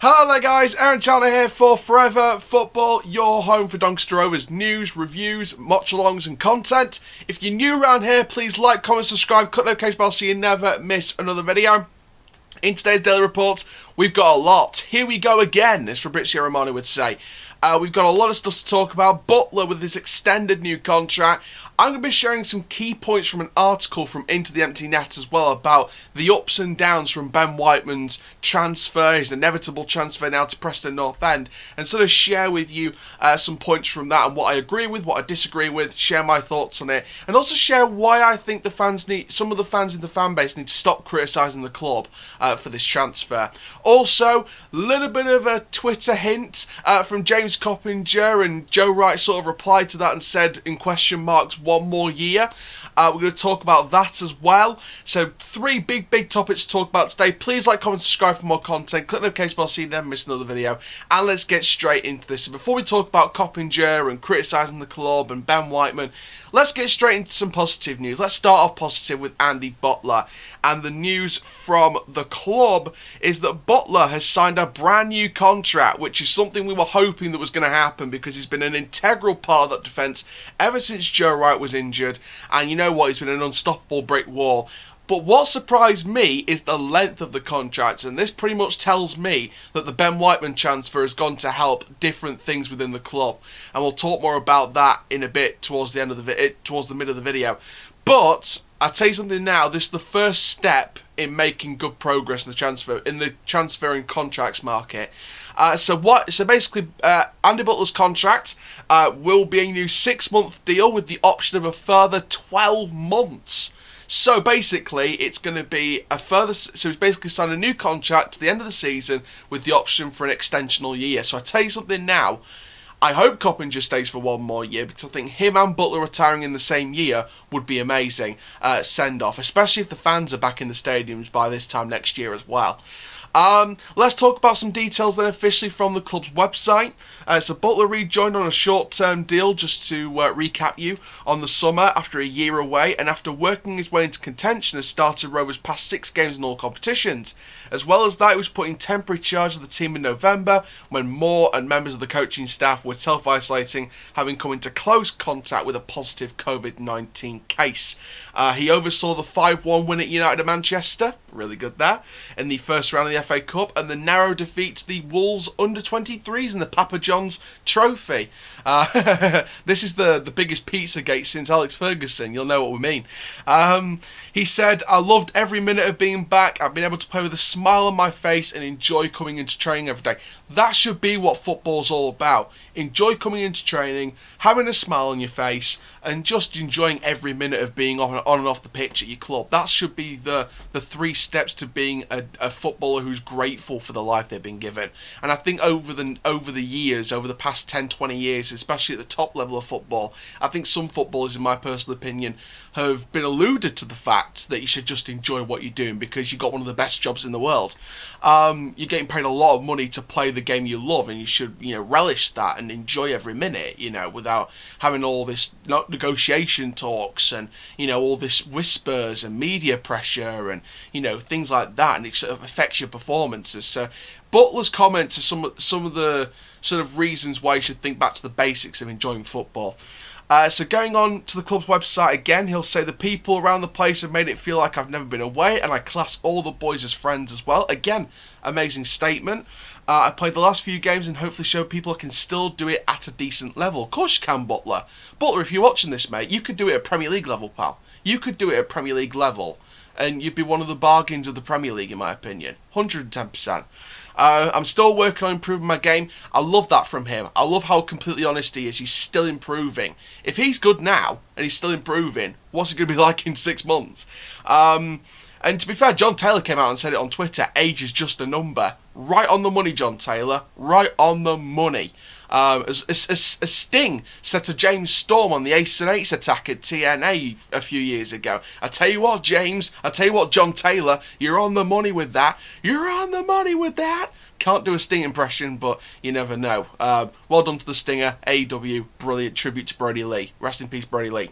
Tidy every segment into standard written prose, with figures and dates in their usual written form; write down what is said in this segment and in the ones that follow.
Hello there guys, Aaron Chandler here for Forever Football, your home for Doncaster Rovers news, reviews, watch-alongs and content. If you're new around here, please like, comment, subscribe, click the notification bell so you never miss another video. In today's Daily Reports, we've got a lot. Here we go again, as Fabrizio Romano would say. We've got a lot of stuff to talk about. Butler with his extended new contract. I'm going to be sharing some key points from an article from Into the Empty Net as well about the ups and downs from Ben Whiteman's transfer, his inevitable transfer now to Preston North End, and sort of share with you some points from that and what I agree with, what I disagree with, share my thoughts on it, and also share why I think some of the fans in the fan base need to stop criticising the club for this transfer. Also, a little bit of a Twitter hint from James Coppinger, and Joe Wright sort of replied to that and said, in question marks, 1 more year. We're going to talk about that as well. So 3 big topics to talk about today. Please like, comment, subscribe for more content. Click the notification bell so you never miss another video. And let's get straight into this. So before we talk about Coppinger and criticising the club and Ben Whiteman, let's get straight into some positive news. Let's start off positive with Andy Butler. And the news from the club is that Butler has signed a brand new contract, which is something we were hoping that was going to happen because he's been an integral part of that defence ever since Joe Wright was injured. And you know what? He's been an unstoppable brick wall. But what surprised me is the length of the contract, and this pretty much tells me that the Ben Whiteman transfer has gone to help different things within the club. And we'll talk more about that in a bit towards the end of towards the middle of the video. But I'll tell you something now. This is the first step in making good progress in the transferring contracts market. So basically, Andy Butler's contract will be a new 6-month deal with the option of a further 12 months. So basically, it's going to be a further. So he's basically signed a new contract to the end of the season with the option for an extensional year. So I tell you something now. I hope Coppinger stays for 1 more year because I think him and Butler retiring in the same year would be amazing send-off, especially if the fans are back in the stadiums by this time next year as well. Let's talk about some details then officially from the club's website. So Butler rejoined on a short-term deal, just to recap you, on the summer after a year away, and after working his way into contention has started Rovers past 6 games in all competitions. As well as that, he was put in temporary charge of the team in November when Moore and members of the coaching staff were self-isolating, having come into close contact with a positive COVID-19 case. He oversaw the 5-1 win at United of Manchester, really good there, in the first round of the FA Cup, and the narrow defeat to the Wolves under-23s in the Papa John's Trophy. This is the biggest Pizzagate since Alex Ferguson, you'll know what we mean. He said, "I loved every minute of being back. I've been able to play with a smile on my face and enjoy coming into training every day." That should be what football's all about. Enjoy coming into training, having a smile on your face, and just enjoying every minute of being on and off the pitch at your club. That should be the 3 steps to being a footballer who's grateful for the life they've been given. And I think over the years, over the past 10, 20 years, especially at the top level of football, I think some footballers, in my personal opinion, have been alluded to the fact that you should just enjoy what you're doing because you've got one of the best jobs in the world. You're getting paid a lot of money to play the game you love, and you should, relish that and enjoy every minute, without having all this negotiation talks and, all this whispers and media pressure and, things like that, and it sort of affects your performances. So Butler's comments are some of the sort of reasons why you should think back to the basics of enjoying football. So going on to the club's website again, he'll say, "The people around the place have made it feel like I've never been away, and I class all the boys as friends as well." Again, amazing statement. "I played the last few games and hopefully show people I can still do it at a decent level." Of course you can, Butler. Butler, if you're watching this, mate, you could do it at Premier League level, pal. You could do it at Premier League level, and you'd be one of the bargains of the Premier League, in my opinion. 110%. "I'm still working on improving my game." I love that from him. I love how completely honest he is. He's still improving. If he's good now and he's still improving, what's it going to be like in 6 months? And to be fair, John Taylor came out and said it on Twitter, "Age is just a number." Right on the money, John Taylor. Right on the money. As Sting said to James Storm on the Ace and Eights attack at TNA a few years ago. I tell you what, James. I tell you what, John Taylor. You're on the money with that. You're on the money with that. Can't do a Sting impression, but you never know. Well done to the Stinger. AEW, brilliant tribute to Brody Lee. Rest in peace, Brody Lee.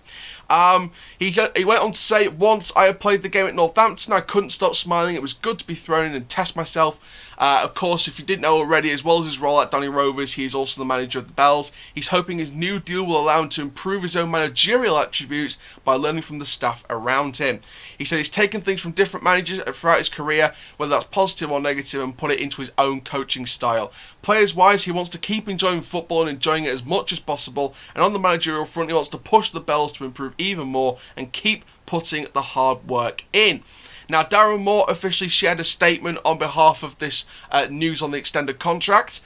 He went on to say, once I had played the game at Northampton, I couldn't stop smiling. It was good to be thrown in and test myself. Of course, if you didn't know already, as well as his role at Donny Rovers, he is also the manager of the Bells. He's hoping his new deal will allow him to improve his own managerial attributes by learning from the staff around him. He said he's taken things from different managers throughout his career, whether that's positive or negative, and put it into his own coaching style. Players-wise, he wants to keep enjoying football and enjoying it as much as possible, and on the managerial front, he wants to push the Bells to improve even more and keep putting the hard work in. Now, Darren Moore officially shared a statement on behalf of this news on the extended contract.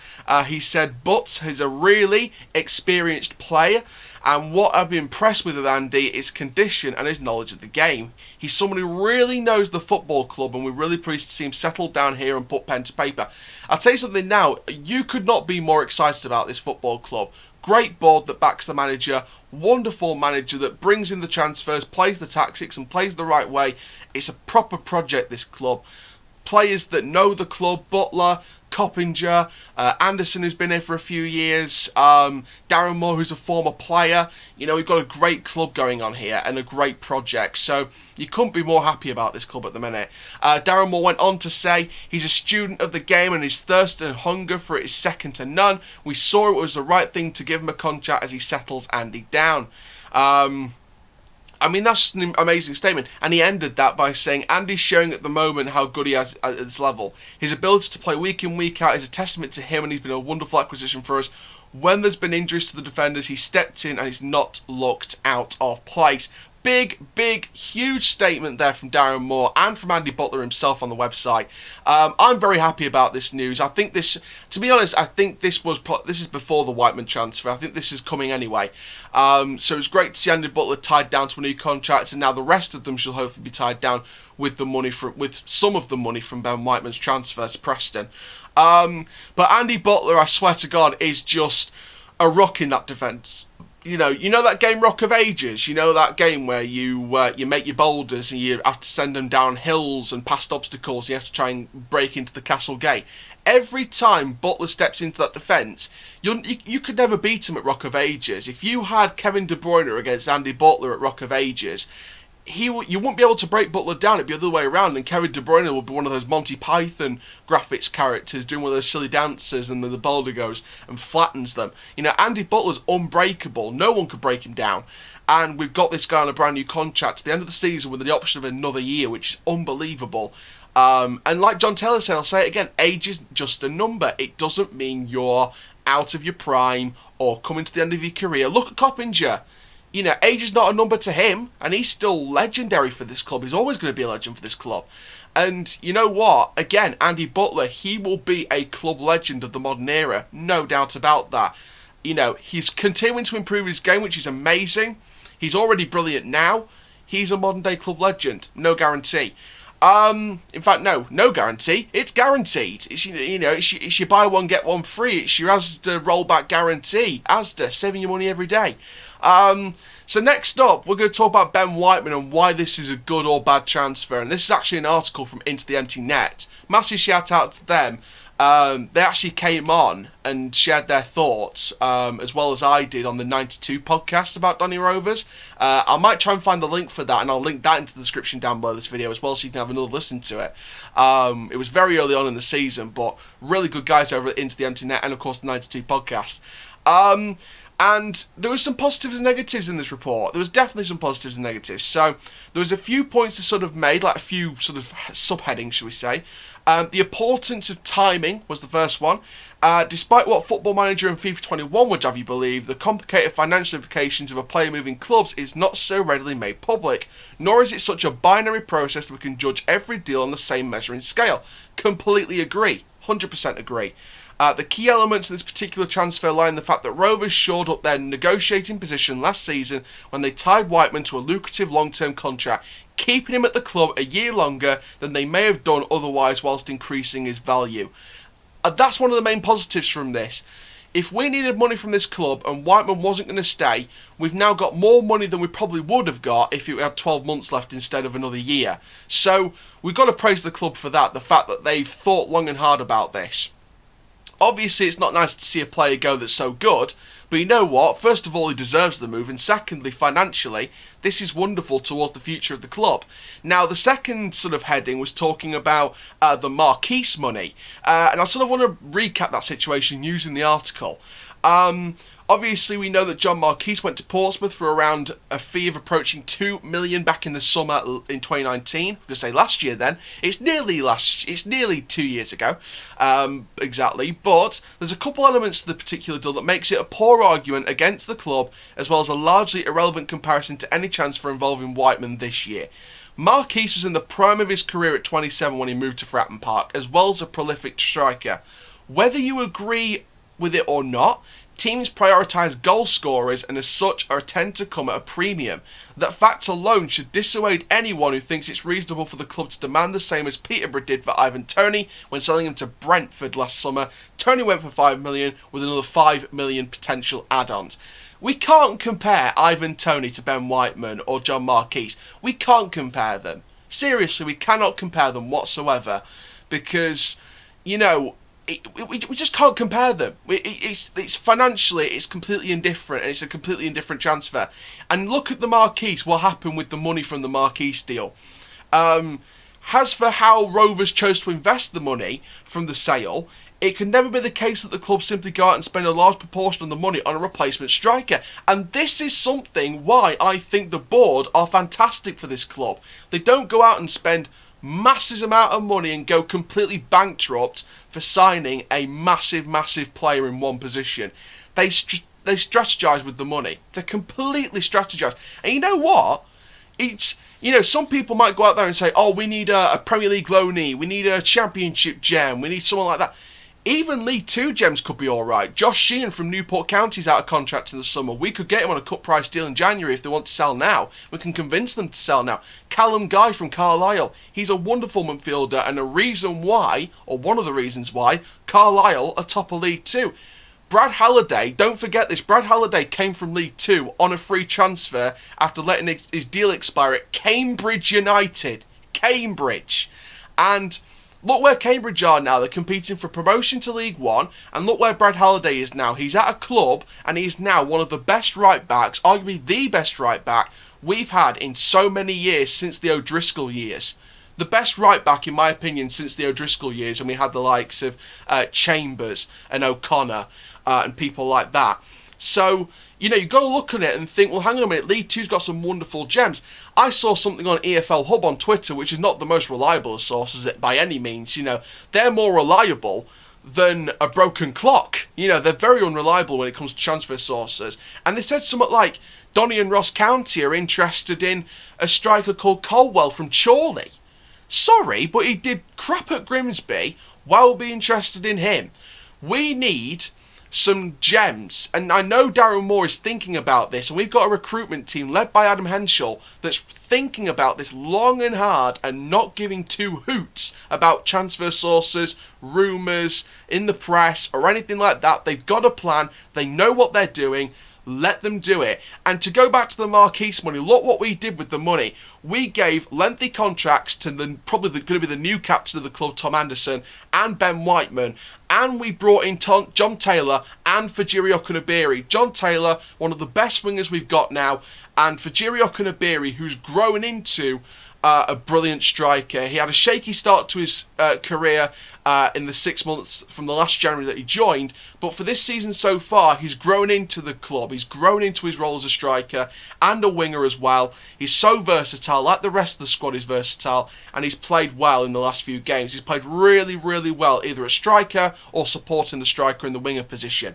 He said, "Butts is a really experienced player, and what I've been impressed with Andy is condition and his knowledge of the game. He's someone who really knows the football club, and we're really pleased to see him settle down here and put pen to paper." I'll tell you something now, you could not be more excited about this football club. Great board that backs the manager, wonderful manager that brings in the transfers, plays the tactics and plays the right way. It's a proper project, this club. Players that know the club, Butler, Coppinger, Anderson, who's been here for a few years, Darren Moore, who's a former player. You know, we've got a great club going on here and a great project. So you couldn't be more happy about this club at the minute. Darren Moore went on to say he's a student of the game and his thirst and hunger for it is second to none. We saw it was the right thing to give him a contract as he settles Andy down. I mean, that's an amazing statement. And he ended that by saying, Andy's showing at the moment how good he is at this level. His ability to play week in, week out is a testament to him, and he's been a wonderful acquisition for us. When there's been injuries to the defenders, he stepped in and he's not looked out of place. Big, huge statement there from Darren Moore and from Andy Butler himself on the website. I'm very happy about this news. I think this, to be honest, this is before the Whiteman transfer. I think this is coming anyway. So it's great to see Andy Butler tied down to a new contract, and now the rest of them shall hopefully be tied down with some of the money from Ben Whiteman's transfer to Preston. But Andy Butler, I swear to God, is just a rock in that defence. You know that game Rock of Ages? You know that game where you make your boulders and you have to send them down hills and past obstacles, and you have to try and break into the castle gate? Every time Butler steps into that defence, you could never beat him at Rock of Ages. If you had Kevin De Bruyne against Andy Butler at Rock of Ages, you wouldn't be able to break Butler down. It'd be the other way around, and Kevin De Bruyne would be one of those Monty Python graphics characters doing one of those silly dances, and then the boulder goes and flattens them. You know, Andy Butler's unbreakable. No one could break him down. And we've got this guy on a brand new contract to the end of the season with the option of another year, which is unbelievable. And like John Taylor said, I'll say it again, age is just a number. It doesn't mean you're out of your prime or coming to the end of your career. Look at Coppinger. You know, age is not a number to him, and he's still legendary for this club. He's always going to be a legend for this club. And you know what? Again, Andy Butler, he will be a club legend of the modern era. No doubt about that. You know, he's continuing to improve his game, which is amazing. He's already brilliant now. He's a modern-day club legend. No guarantee. In fact, no guarantee. It's guaranteed. It's, it's your buy one, get one free. It's your Asda rollback guarantee. Asda, saving you money every day. So next up, we're going to talk about Ben Whiteman and why this is a good or bad transfer. And this is actually an article from Into the Empty Net. Massive shout out to them. They actually came on and shared their thoughts, as well as I did on the 92 podcast about Donny Rovers. I might try and find the link for that, and I'll link that into the description down below this video as well, so you can have another listen to it. It was very early on in the season, but really good guys over at Into the Empty Net, and of course the 92 podcast. And there were some positives and negatives in this report. There was definitely some positives and negatives. So there was a few points that sort of made, like a few sort of subheadings, shall we say. The importance of timing was the first one. Despite what Football Manager and FIFA 21 would have you believe, the complicated financial implications of a player moving clubs is not so readily made public, nor is it such a binary process that we can judge every deal on the same measuring scale. Completely agree. 100% agree. The key elements in this particular transfer lie in the fact that Rovers shored up their negotiating position last season when they tied Whiteman to a lucrative long-term contract, keeping him at the club a year longer than they may have done otherwise whilst increasing his value. That's one of the main positives from this. If we needed money from this club and Whiteman wasn't going to stay, we've now got more money than we probably would have got if it had 12 months left instead of another year. So we've got to praise the club for that, the fact that they've thought long and hard about this. Obviously, it's not nice to see a player go that's so good, but you know what? First of all, he deserves the move, and secondly, financially, this is wonderful towards the future of the club. Now, the second sort of heading was talking about the Marquise money, and I sort of want to recap that situation using the article. Obviously, we know that John Marquise went to Portsmouth for around a fee of approaching $2 million back in the summer in 2019. I'm going to say last year then. It's nearly 2 years ago, exactly. But there's a couple elements to the particular deal that makes it a poor argument against the club, as well as a largely irrelevant comparison to any transfer involving Whiteman this year. Marquise was in the prime of his career at 27 when he moved to Fratton Park, as well as a prolific striker. Whether you agree with it or not, teams prioritise goal scorers and as such are tend to come at a premium. That fact alone should dissuade anyone who thinks it's reasonable for the club to demand the same as Peterborough did for Ivan Toney when selling him to Brentford last summer. Toney went for $5 million with another $5 million potential add-ons. We can't compare Ivan Toney to Ben Whiteman or John Marquise. We can't compare them. Seriously, we cannot compare them whatsoever because, you know, we just can't compare them. It's financially, it's completely indifferent, and it's a completely indifferent transfer. And look at the Marquise, what happened with the money from the Marquise deal. As for how Rovers chose to invest the money from the sale, it can never be the case that the club simply go out and spend a large proportion of the money on a replacement striker. And this is something why I think the board are fantastic for this club. They don't go out and spend massive amount of money and go completely bankrupt for signing a massive player in one position. They strategise with the money. They're completely strategised. And you know what? It's, you know, some people might go out there and say, oh, we need a Premier League loanee, we need a Championship gem, we need someone like that. Even League 2 gems could be alright. Josh Sheehan from Newport County's out of contract in the summer. We could get him on a cut price deal in January if they want to sell now. We can convince them to sell now. Callum Guy from Carlisle. He's a wonderful midfielder and a reason why, or one of the reasons why, Carlisle are top of League 2. Brad Halliday, don't forget this, Brad Halliday came from League 2 on a free transfer after letting his deal expire at Cambridge United. Cambridge. And look where Cambridge are now. They're competing for promotion to League 1. And look where Brad Halliday is now. He's at a club and he's now one of the best right-backs, arguably the best right-back we've had in so many years since the O'Driscoll years. The best right-back, in my opinion, since the O'Driscoll years. And we had the likes of Chambers and O'Connor and people like that. So, you know, you've got to look at it and think, well, hang on a minute, League 2's got some wonderful gems. I saw something on EFL Hub on Twitter, which is not the most reliable of sources by any means. You know, they're more reliable than a broken clock. You know, they're very unreliable when it comes to transfer sources. And they said something like, Donny and Ross County are interested in a striker called Colwell from Chorley. Sorry, but he did crap at Grimsby. Why would we be interested in him? We need some gems, and I know Darren Moore is thinking about this, and we've got a recruitment team led by Adam Henschel that's thinking about this long and hard and not giving two hoots about transfer sources, rumours in the press or anything like that. They've got a plan, they know what they're doing. Let them do it. And to go back to the Marquise money, look what we did with the money. We gave lengthy contracts to probably going to be the new captain of the club, Tom Anderson, and Ben Whiteman. And we brought in John Taylor and Fajiri Okunabiri. John Taylor, one of the best wingers we've got now, and Fajiri Okunabiri, who's grown into a brilliant striker. He had a shaky start to his career in the 6 months from the last January that he joined, but for this season so far, he's grown into the club. He's grown into his role as a striker and a winger as well. He's so versatile, like the rest of the squad is versatile, and he's played well in the last few games. He's played really, really well, either a striker or supporting the striker in the winger position.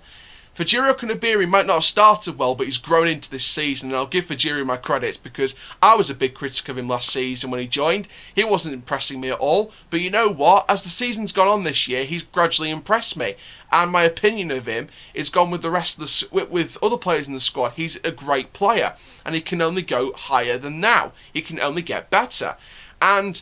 Fajiri Okunabiri might not have started well, but he's grown into this season, and I'll give Fajiri my credits because I was a big critic of him last season when he joined. He wasn't impressing me at all, but you know what? As the season's gone on this year, he's gradually impressed me, and my opinion of him is gone with the rest of the with other players in the squad. He's a great player, and he can only go higher than now. He can only get better, and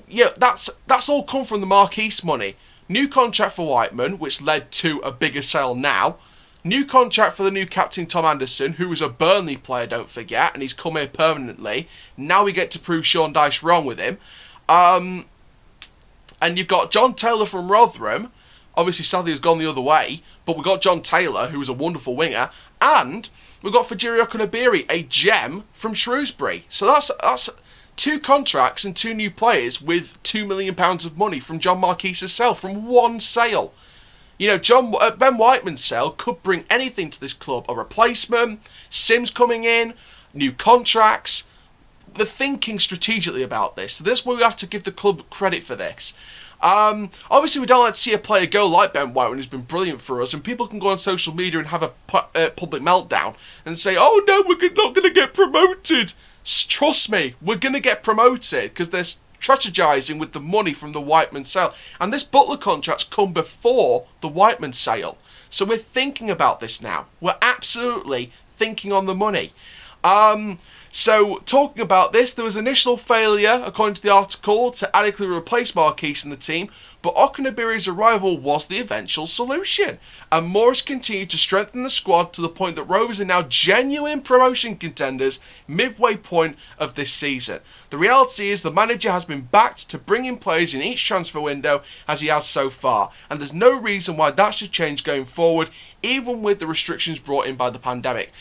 yeah, that's all come from the Marquise money. New contract for Whiteman, which led to a bigger sale now. New contract for the new captain, Tom Anderson, who was a Burnley player, don't forget, and he's come here permanently. Now we get to prove Sean Dyche wrong with him. And you've got John Taylor from Rotherham, obviously sadly has gone the other way, but we've got John Taylor, who is a wonderful winger, and we've got Fajiri Okunabiri, a gem from Shrewsbury. So that's 2 contracts and 2 new players with £2 million of money from John Marquise's sale, from one sale. You know, Ben Whiteman's sale could bring anything to this club. A replacement, Sims coming in, new contracts. They're thinking strategically about this. So this is where we have to give the club credit for this. Obviously, we don't like to see a player go like Ben Whiteman, who's been brilliant for us, and people can go on social media and have a public meltdown and say, oh no, we're not going to get promoted. Trust me, we're going to get promoted, because they're strategizing with the money from the Whiteman sale. And this Butler contract's come before the Whiteman sale. So we're thinking about this now. We're absolutely thinking on the money. So, talking about this, there was initial failure, according to the article, to adequately replace Marquise in the team, but Okunabiri's arrival was the eventual solution. And Morris continued to strengthen the squad to the point that Rovers are now genuine promotion contenders midway point of this season. The reality is the manager has been backed to bring in players in each transfer window as he has so far, and there's no reason why that should change going forward, even with the restrictions brought in by the pandemic.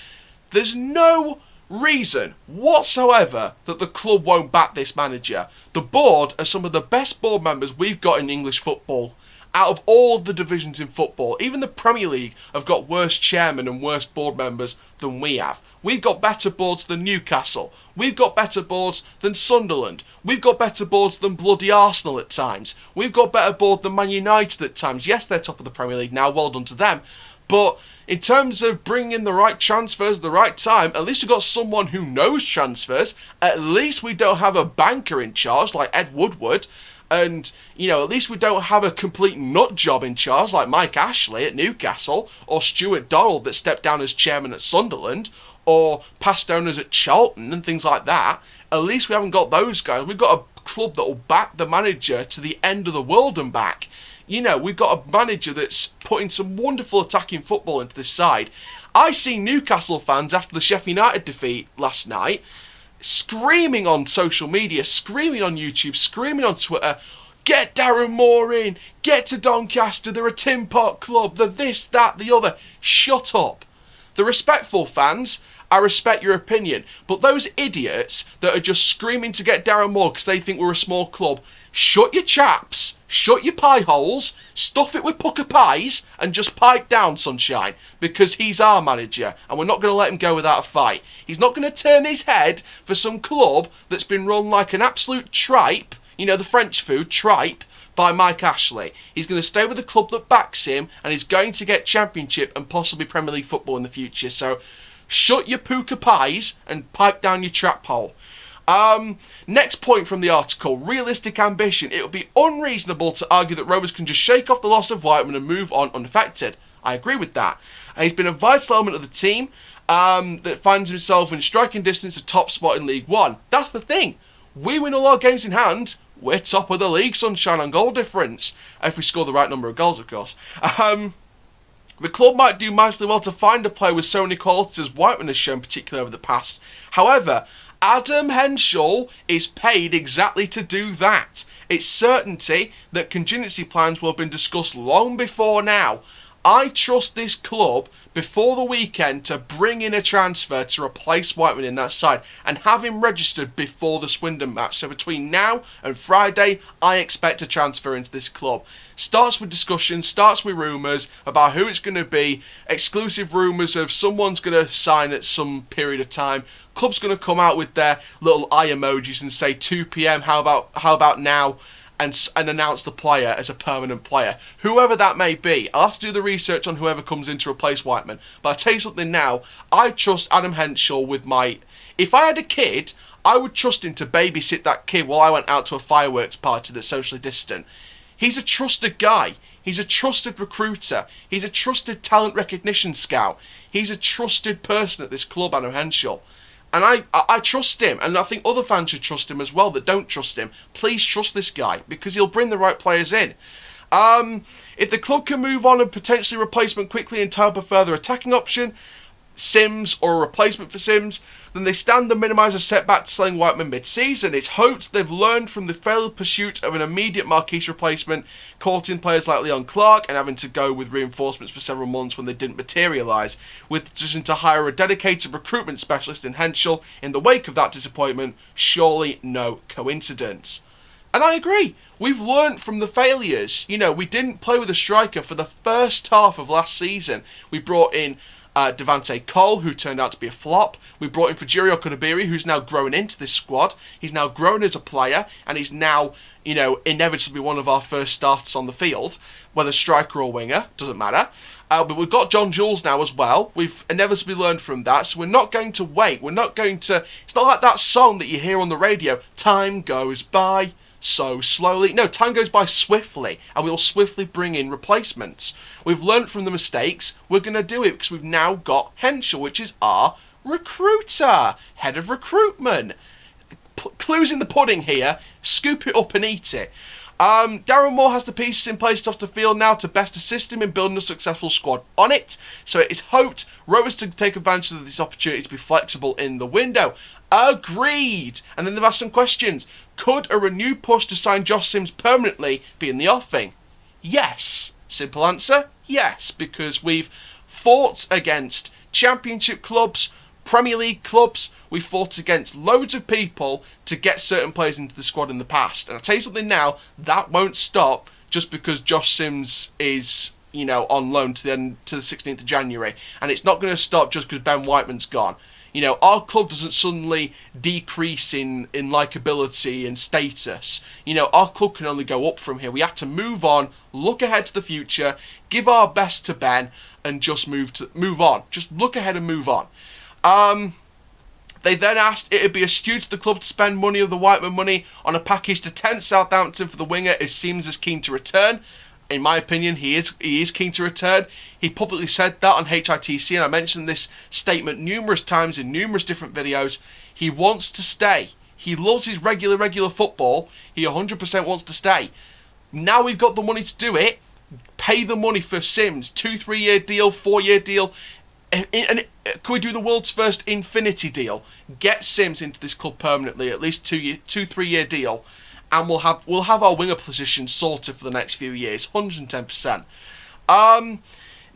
There's no reason whatsoever that the club won't back this manager. The board are some of the best board members we've got in English football. Out of all of the divisions in football, even the Premier League have got worse chairmen and worse board members than we have. We've got better boards than Newcastle. We've got better boards than Sunderland. We've got better boards than bloody Arsenal at times. We've got better board than Man United at times. Yes, they're top of the Premier League now, well done to them. But in terms of bringing in the right transfers at the right time, at least we've got someone who knows transfers. At least we don't have a banker in charge like Ed Woodward. And, you know, at least we don't have a complete nut job in charge like Mike Ashley at Newcastle, or Stuart Donald that stepped down as chairman at Sunderland, or past owners at Charlton and things like that. At least we haven't got those guys. We've got a club that will back the manager to the end of the world and back. You know, we've got a manager that's putting some wonderful attacking football into this side. I see Newcastle fans after the Sheffield United defeat last night screaming on social media, screaming on YouTube, screaming on Twitter, get Darren Moore in, get to Doncaster, they're a tin pot club, they're this, that, the other. Shut up. The respectful fans, I respect your opinion, but those idiots that are just screaming to get Darren Moore because they think we're a small club, shut your chaps, shut your pie holes, stuff it with pucker pies, and just pipe down, sunshine, because he's our manager, and we're not going to let him go without a fight. He's not going to turn his head for some club that's been run like an absolute tripe, you know, the French food, tripe, by Mike Ashley. He's going to stay with the club that backs him, and he's going to get Championship and possibly Premier League football in the future, so shut your puka pies and pipe down your trap hole. Next point from the article, realistic ambition. It would be unreasonable to argue that Rovers can just shake off the loss of Whiteman and move on unaffected. I agree with that. He's been a vital element of the team that finds himself in striking distance of top spot in League One. That's the thing. We win all our games in hand. We're top of the league, sunshine, on goal difference. If we score the right number of goals, of course. The club might do mightily well to find a player with so many qualities as Whiteman has shown, particularly over the past. However, Adam Henschel is paid exactly to do that. It's certainty that contingency plans will have been discussed long before now. I trust this club before the weekend to bring in a transfer to replace Whiteman in that side and have him registered before the Swindon match. So between now and Friday, I expect a transfer into this club. Starts with discussion, starts with rumours about who it's going to be, exclusive rumours of someone's going to sign at some period of time. Club's going to come out with their little eye emojis and say 2 p.m, how about now? And announce the player as a permanent player. Whoever that may be. I'll have to do the research on whoever comes in to replace Whiteman. But I'll tell you something now. I trust Adam Henschel with my... If I had a kid, I would trust him to babysit that kid while I went out to a fireworks party that's socially distant. He's a trusted guy. He's a trusted recruiter. He's a trusted talent recognition scout. He's a trusted person at this club, Adam Henschel. And I trust him, and I think other fans should trust him as well that don't trust him. Please trust this guy, because he'll bring the right players in. If the club can move on and potentially replacement quickly and tie up a further attacking option, Sims or a replacement for Sims, then they stand to minimise a setback to selling Whiteman mid-season. It's hoped they've learned from the failed pursuit of an immediate Marquise replacement, courting players like Leon Clark and having to go with reinforcements for several months when they didn't materialise, with the decision to hire a dedicated recruitment specialist in Henschel in the wake of that disappointment. Surely no coincidence. And I agree. We've learnt from the failures. You know, we didn't play with a striker for the first half of last season. We brought in Devante Cole, who turned out to be a flop. We brought in Fajiri Okudabiri, who's now grown into this squad. He's now grown as a player, and he's now, you know, inevitably one of our first starters on the field, whether striker or winger, doesn't matter. But we've got John Jules now as well. We've inevitably learned from that, so we're not going to wait. We're not going to... It's not like that song that you hear on the radio, time goes by so slowly. No, time goes by swiftly, and we'll swiftly bring in replacements. We've learnt from the mistakes. We're going to do it because we've now got Henschel, which is our recruiter, head of recruitment. Clues in the pudding here. Scoop it up and eat it. Darren Moore has the pieces in place off the field now to best assist him in building a successful squad on it. So it is hoped Rovers to take advantage of this opportunity to be flexible in the window. Agreed. And then they've asked some questions. Could a renewed push to sign Josh Sims permanently be in the offing? Yes. Simple answer, yes. Because we've fought against Championship clubs, Premier League clubs. We fought against loads of people to get certain players into the squad in the past. And I'll tell you something now, that won't stop just because Josh Sims is, you know, on loan to the 16th of January. And it's not going to stop just because Ben Whiteman's gone. You know, our club doesn't suddenly decrease in likability and status. You know, our club can only go up from here. We have to move on, look ahead to the future, give our best to Ben, and just move on. Just look ahead and move on. They then asked it'd be astute to the club to spend money of the Whiteman money on a package to tempt Southampton for the winger if Sims is keen to return. In my opinion, he is keen to return. He publicly said that on HITC, and I mentioned this statement numerous times in numerous different videos. He wants to stay. He loves his regular football. He 100% wants to stay. Now we've got the money to do it. Pay the money for Sims. 2-3 year deal, 4-year deal. And can we do the world's first infinity deal? Get Sims into this club permanently, at least 2-3 year deal. And we'll have our winger position sorted for the next few years, 110%.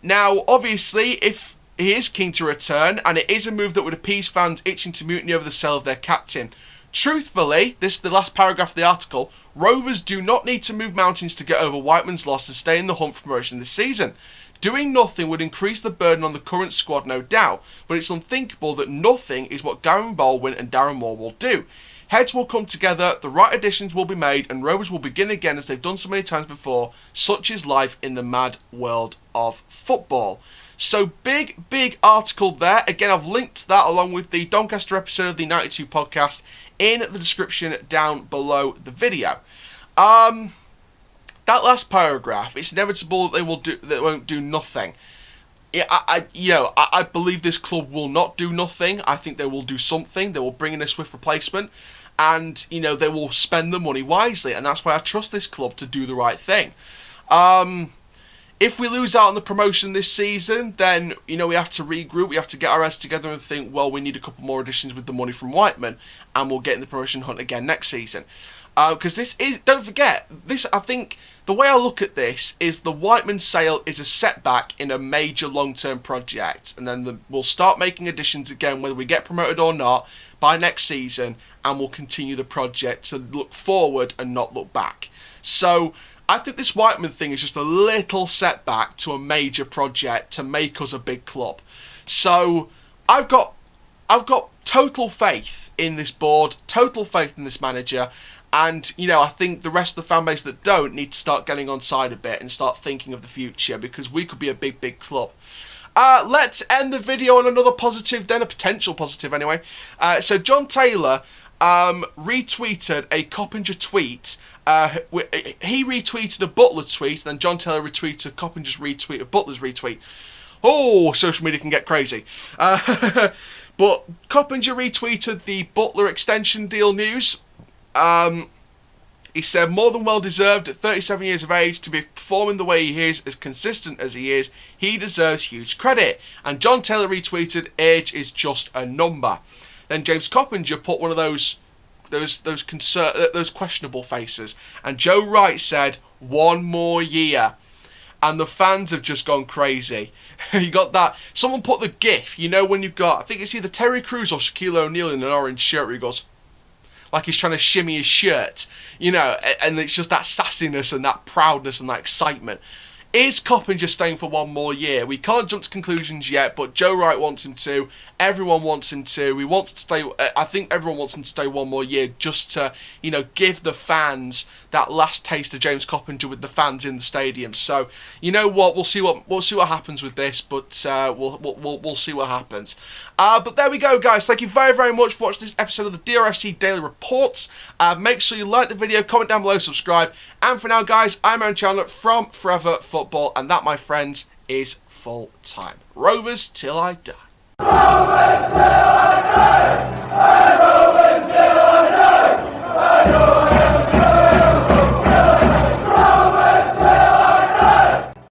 Now, obviously, if he is keen to return, and it is a move that would appease fans itching to mutiny over the sale of their captain. Truthfully, this is the last paragraph of the article, Rovers do not need to move mountains to get over Whiteman's loss and stay in the hunt for promotion this season. Doing nothing would increase the burden on the current squad, no doubt, but it's unthinkable that nothing is what Gavin Baldwin and Darren Moore will do. Heads will come together, the right additions will be made, and Rovers will begin again as they've done so many times before. Such is life in the mad world of football. So big article there. Again, I've linked that along with the Doncaster episode of the 92 podcast in the description down below the video. That last paragraph, it's inevitable that they won't do nothing. I believe this club will not do nothing. I think they will do something. They will bring in a swift replacement, and you know they will spend the money wisely, and that's why I trust this club to do the right thing. If we lose out on the promotion this season, then you know we have to regroup. We have to get our heads together and think, well, we need a couple more additions with the money from Whiteman, and we'll get in the promotion hunt again next season. Because this is, don't forget, this, I think, the way I look at this is the Whiteman sale is a setback in a major long-term project, and then we'll start making additions again, whether we get promoted or not, by next season, and we'll continue the project to look forward and not look back. So I think this Whiteman thing is just a little setback to a major project to make us a big club. So I've got total faith in this board, total faith in this manager. And, you know, I think the rest of the fan base that don't need to start getting on side a bit and start thinking of the future, because we could be a big club. Let's end the video on another positive, then a potential positive anyway. So John Taylor retweeted a Coppinger tweet. He retweeted a Butler tweet, then John Taylor retweeted Coppinger's retweet of Butler's retweet. Oh, social media can get crazy. But Coppinger retweeted the Butler extension deal news. He said, more than well deserved at 37 years of age to be performing the way he is, as consistent as he is. He deserves huge credit. And John Taylor retweeted, age is just a number. Then James Coppinger put one of those questionable faces. And Joe Wright said, 1 more year. And the fans have just gone crazy. You got that. Someone put the gif, you know, when you've got, I think it's either Terry Crews or Shaquille O'Neal in an orange shirt where he goes, like he's trying to shimmy his shirt, you know, and it's just that sassiness and that proudness and that excitement. Is Coppinger staying for 1 more year? We can't jump to conclusions yet, but Joe Wright wants him to. Everyone wants him to. He wants to stay. I think everyone wants him to stay 1 more year, just to, you know, give the fans that last taste of James Coppinger with the fans in the stadium. So, you know what? We'll see what happens with this, but we'll see what happens. But there we go, guys. Thank you very, very much for watching this episode of the DRFC Daily Reports. Make sure you like the video, comment down below, subscribe. And for now, guys, I'm Aaron Chandler from Forever Football, and that, my friends, is full time. Rovers till I die. Rovers till I die.